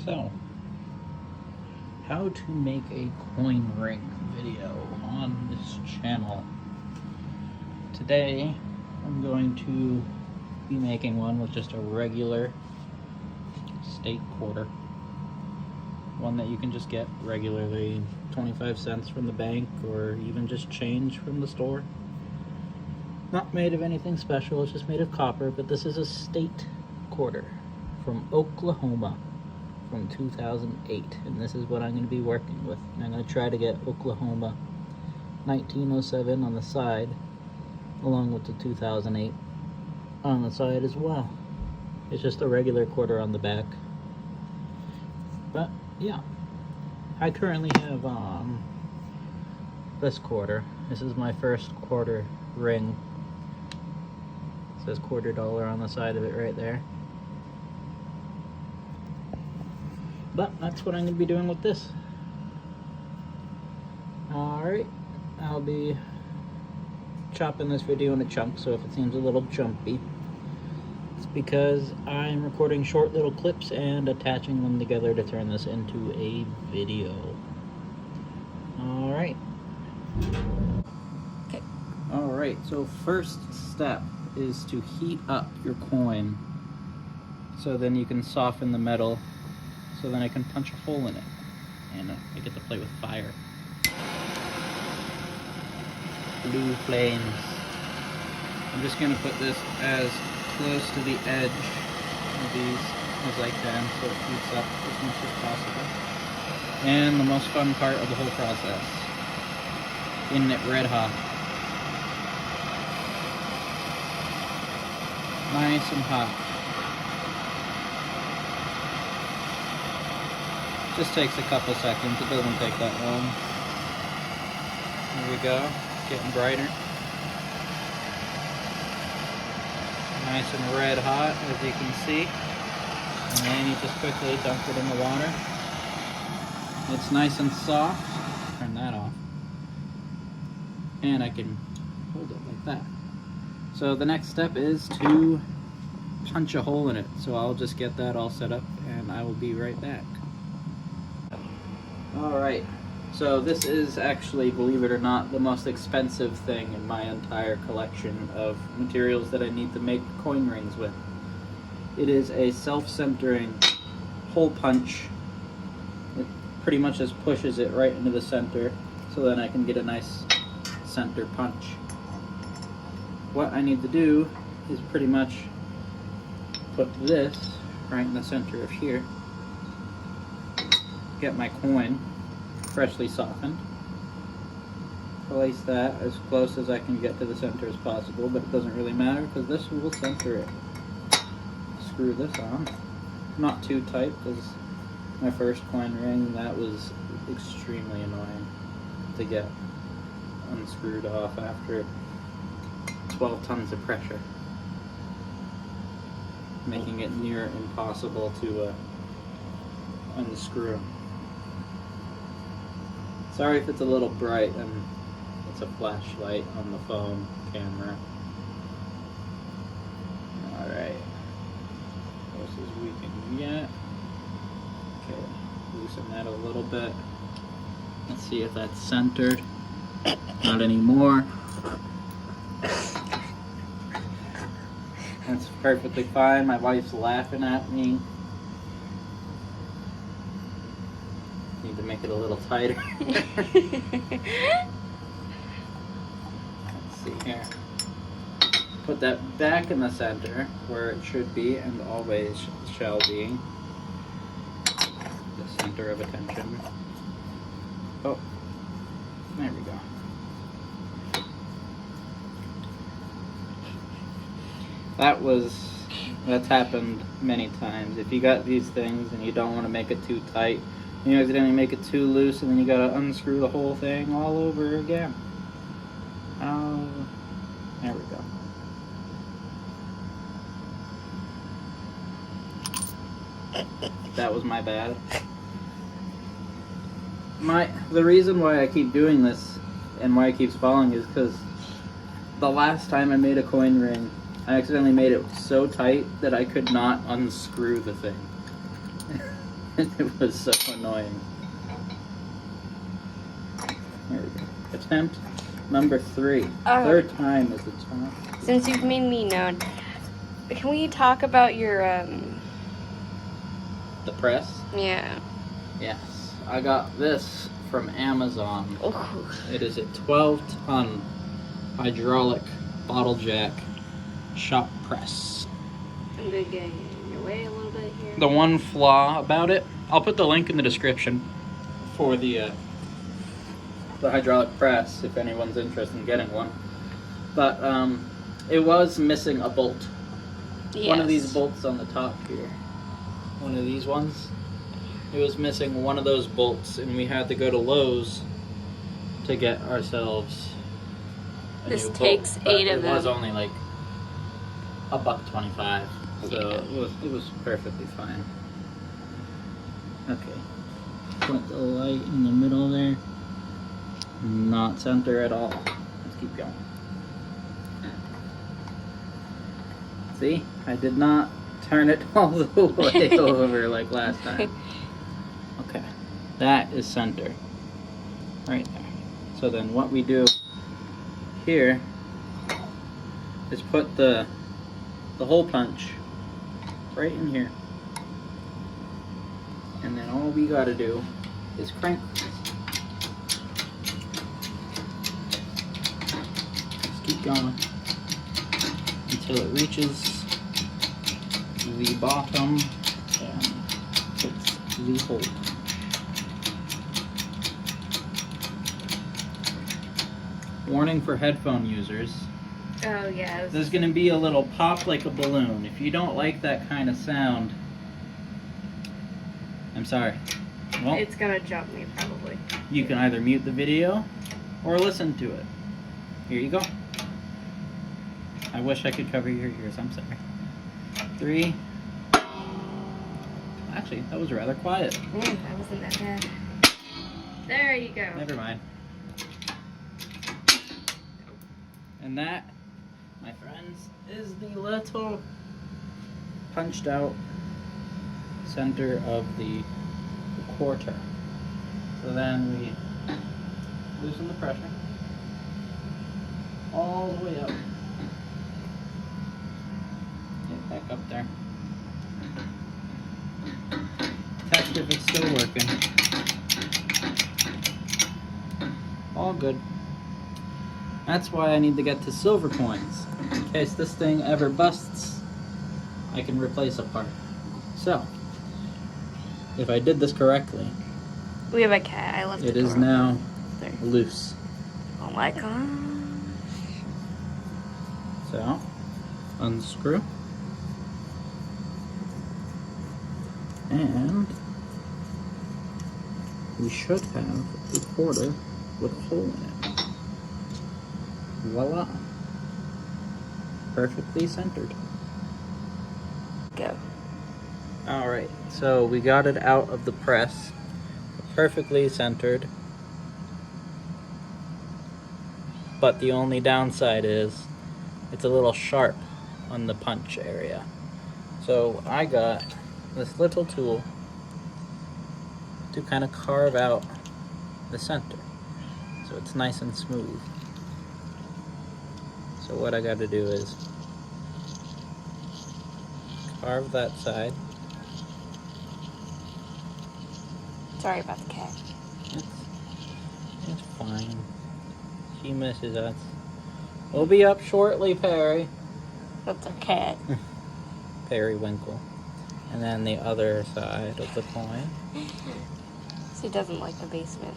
So, how to make a coin ring video on this channel. Today, I'm going to be making one with just a regular state quarter. One that you can just get regularly, 25 cents from the bank or even just change from the store. Not made of anything special, it's just made of copper, but this is a state quarter from Oklahoma from 2008, and this is what I'm going to be working with. I'm going to try to get Oklahoma 1907 on the side, along with the 2008 on the side as well. It's just a regular quarter on the back. But yeah, I currently have this quarter. This is my first quarter ring. It says $quarter on the side of it right there. But that's what I'm going to be doing with this. Alright, I'll be chopping this video into chunks, so if it seems a little jumpy, it's because I'm recording short little clips and attaching them together to turn this into a video. Alright. Okay. Alright, so first step is to heat up your coin so then you can soften the metal, so then I can punch a hole in it and I get to play with fire. Blue flames. I'm just going to put this as close to the edge of these as I can so it heats up as much as possible. And the most fun part of the whole process, getting it red hot. Nice and hot. Just takes a couple seconds, it doesn't take that long. There we go, getting brighter. Nice and red hot, as you can see. And then you just quickly dunk it in the water. It's nice and soft. Turn that off. And I can hold it like that. So the next step is to punch a hole in it. So I'll just get that all set up and I will be right back. Alright, so this is actually, believe it or not, the most expensive thing in my entire collection of materials that I need to make coin rings with. It is a self-centering hole punch. It pretty much just pushes it right into the center, so then I can get a nice center punch. What I need to do is pretty much put this right in the center of here. Get my coin freshly softened, place that as close as I can get to the center as possible, but it doesn't really matter because this will center it. Screw this on, not too tight because my first coin ring, that was extremely annoying to get unscrewed off after 12 tons of pressure, making it near impossible to unscrew. Sorry if it's a little bright, it's a flashlight on the phone camera. Alright, close as we can get. Okay, loosen that a little bit. Let's see if that's centered. Not anymore. That's perfectly fine. My wife's laughing at me. Need to make it a little tighter. Let's see here. Put that back in the center where it should be and always shall be. The center of attention. Oh, there we go. That's happened many times. If you got these things and you don't want to make it too tight, you accidentally make it too loose and then you gotta unscrew the whole thing all over again. Oh, there we go. That was my bad. The reason why I keep doing this and why it keeps falling is because the last time I made a coin ring, I accidentally made it so tight that I could not unscrew the thing. It was so annoying. There we go. Attempt number 3. Third time is the charm. Since you've made me known, can we talk about your The press? Yeah. Yes. I got this from Amazon. Oh. It is a 12-ton hydraulic bottle jack shop press. I'm gonna get in your way a little bit here. The one flaw about it, I'll put the link in the description for the hydraulic press if anyone's interested in getting one. But it was missing a bolt. Yes. One of these bolts on the top here. One of these ones. It was missing one of those bolts, and we had to go to Lowe's to get ourselves a This new takes bolt. But 8 of them. It was only like $1.25, so it was perfectly fine. Okay, put the light in the middle there. Not center at all. Let's keep going. See, I did not turn it all the way over like last time. Okay, that is center, right there. So then what we do here is put the hole punch right in here, and then all we gotta do is crank this. Just keep going until it reaches the bottom and hits the hole. Warning for headphone users. Oh yeah. There's going to be a little pop like a balloon. If you don't like that kind of sound, I'm sorry. Well, It's gonna jump me probably. you can either mute the video or listen to it. Here you go. I wish I could cover your ears. I'm sorry. 3. Actually, that was rather quiet. That wasn't that bad. There you go. Never mind. And that, my friends, is the little punched out center of the quarter. So then we loosen the pressure all the way up. Get back up there. Test if it's still working. All good. That's why I need to get to silver coins. In case this thing ever busts, I can replace a part. So, if I did this correctly, We have a cat. I left it the is door now there. loose. Oh my god. So, unscrew. And we should have a quarter with a hole in it. Voila. Perfectly centered. Go. Alright, so we got it out of the press. Perfectly centered. But the only downside is it's a little sharp on the punch area. So I got this little tool to kind of carve out the center so it's nice and smooth. So what I got to do is carve that side. Sorry about the cat. It's fine. She misses us. We'll be up shortly, Perry. That's our cat. Periwinkle. And then the other side of the coin. She doesn't like the basement.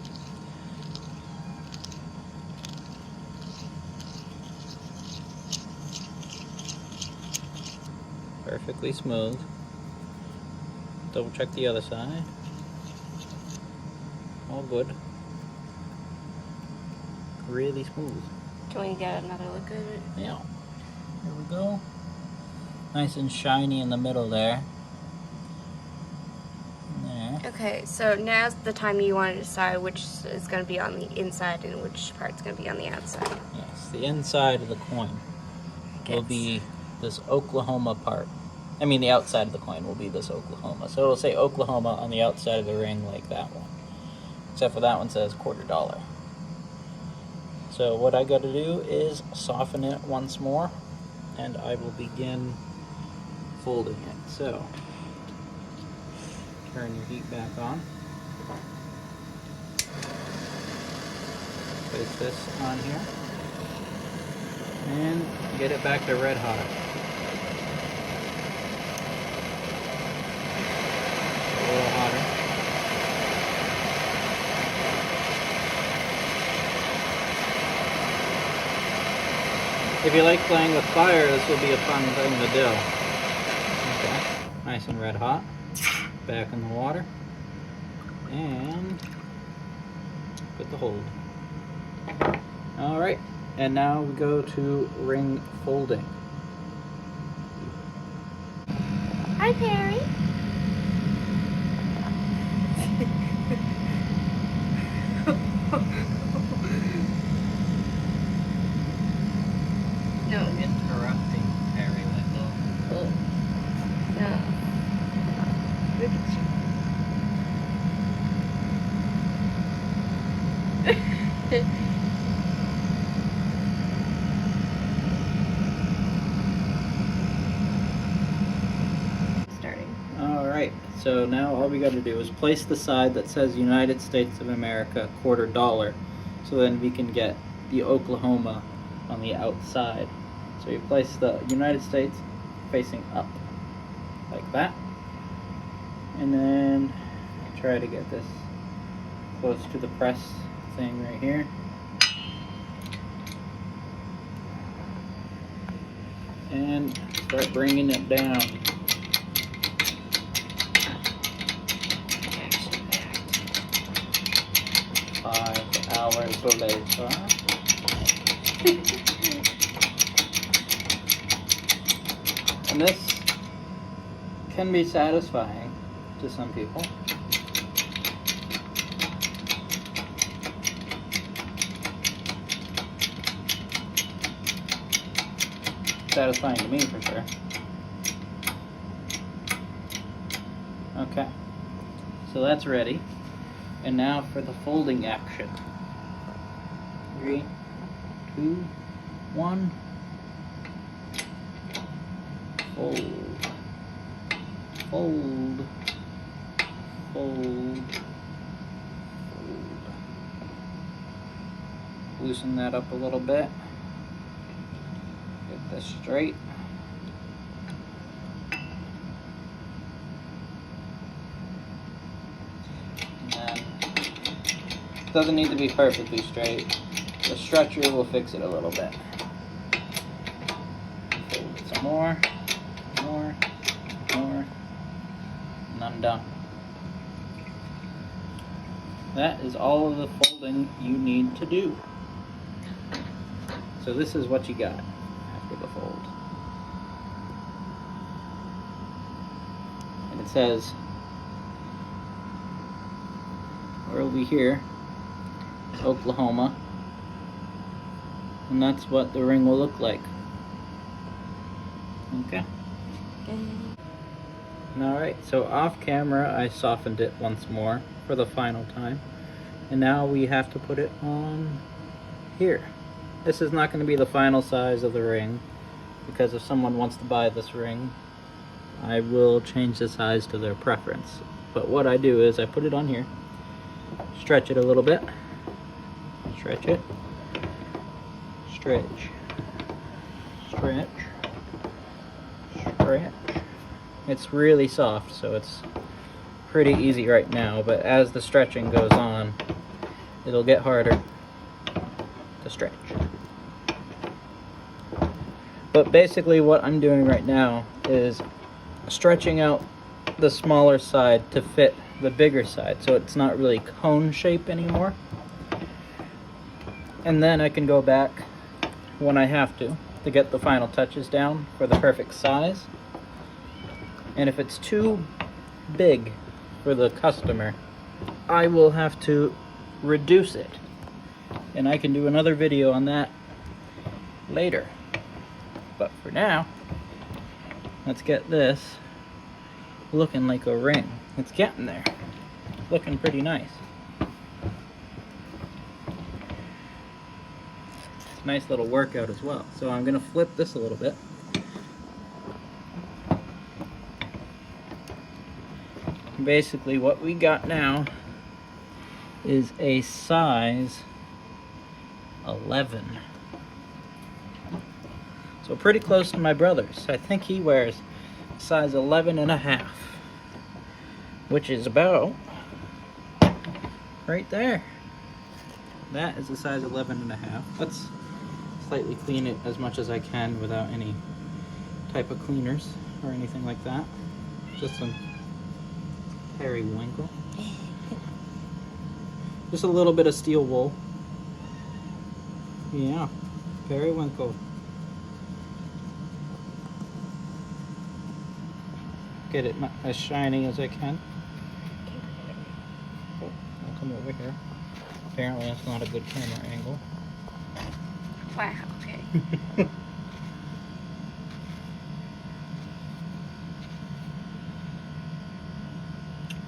Perfectly smooth. Double check the other side. All good. Really smooth. Can we get another look at it? Yeah. Here we go. Nice and shiny in the middle there. There. Okay, so now's the time you want to decide which is going to be on the inside and which part's going to be on the outside. Yes, the inside of the coin will Yes. be this Oklahoma part. I mean, the outside of the coin will be this Oklahoma. So it'll say Oklahoma on the outside of the ring like that one. Except for that one says $quarter. So what I got to do is soften it once more, and I will begin folding it. So turn your heat back on. Place this on here. And get it back to red hot. A little hotter. If you like playing with fire, this will be a fun thing to do. Okay, nice and red hot. Back in the water. And put the hold. Alright, and now we go to ring folding. Hi, Perry. No. Interrupting Perry Little. No. Look at you. Starting. Alright, so now all we got to do is place the side that says United States of America $quarter, so then we can get the Oklahoma on the outside. So you place the United States facing up, like that. And then try to get this close to the press thing right here. And start bringing it down. $5 later. And this can be satisfying to some people. Satisfying to me for sure. Okay, so that's ready. And now for the folding action. 3, 2, 1. Fold. Fold. Fold. Fold. Loosen that up a little bit. Get this straight. Doesn't need to be perfectly straight. The stretcher will fix it a little bit. Fold it some more, and I'm done. That is all of the folding you need to do. So this is what you got after the fold. And it says, where will be here? Oklahoma, and that's what the ring will look like. Okay. Alright, so off camera I softened it once more for the final time, and now we have to put it on here. This is not going to be the final size of the ring, because if someone wants to buy this ring, I will change the size to their preference. But what I do is I put it on here, stretch it a little bit, stretch it, stretch, stretch, stretch. It's really soft, so it's pretty easy right now, but as the stretching goes on, it'll get harder to stretch. But basically what I'm doing right now is stretching out the smaller side to fit the bigger side, so it's not really cone shape anymore. And then I can go back when I have to get the final touches down for the perfect size. And if it's too big for the customer, I will have to reduce it. And I can do another video on that later. But for now, let's get this looking like a ring. It's getting there. It's looking pretty nice. It's a nice little workout as well. So I'm gonna flip this a little bit. Basically what we got now is a size 11. So pretty close to my brother's. I think he wears size 11 and a half, which is about right there. That is a size 11 and a half. Let's slightly clean it as much as I can without any type of cleaners or anything like that. Just some periwinkle. Just a little bit of steel wool. Yeah, periwinkle. Get it as shiny as I can. Oh, I'll come over here. Apparently that's not a good camera angle. Wow, okay.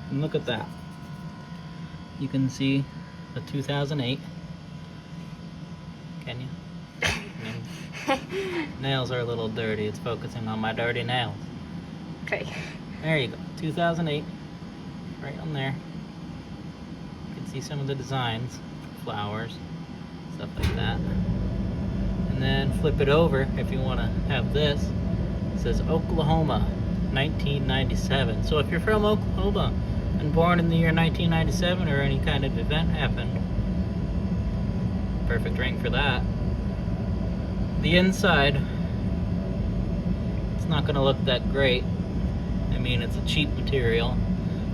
And look at that. You can see the 2008. Can you? Nails are a little dirty. It's focusing on my dirty nails. Okay. There you go. 2008. Right on there. You can see some of the designs. Flowers. Stuff like that. And then flip it over if you want to have this. It says Oklahoma 1997. So if you're from Oklahoma and born in the year 1997 or any kind of event happened, perfect ring for that. The inside, it's not going to look that great. I mean, it's a cheap material,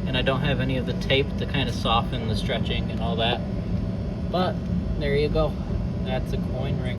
and I don't have any of the tape to kind of soften the stretching and all that. But there you go. That's a coin ring.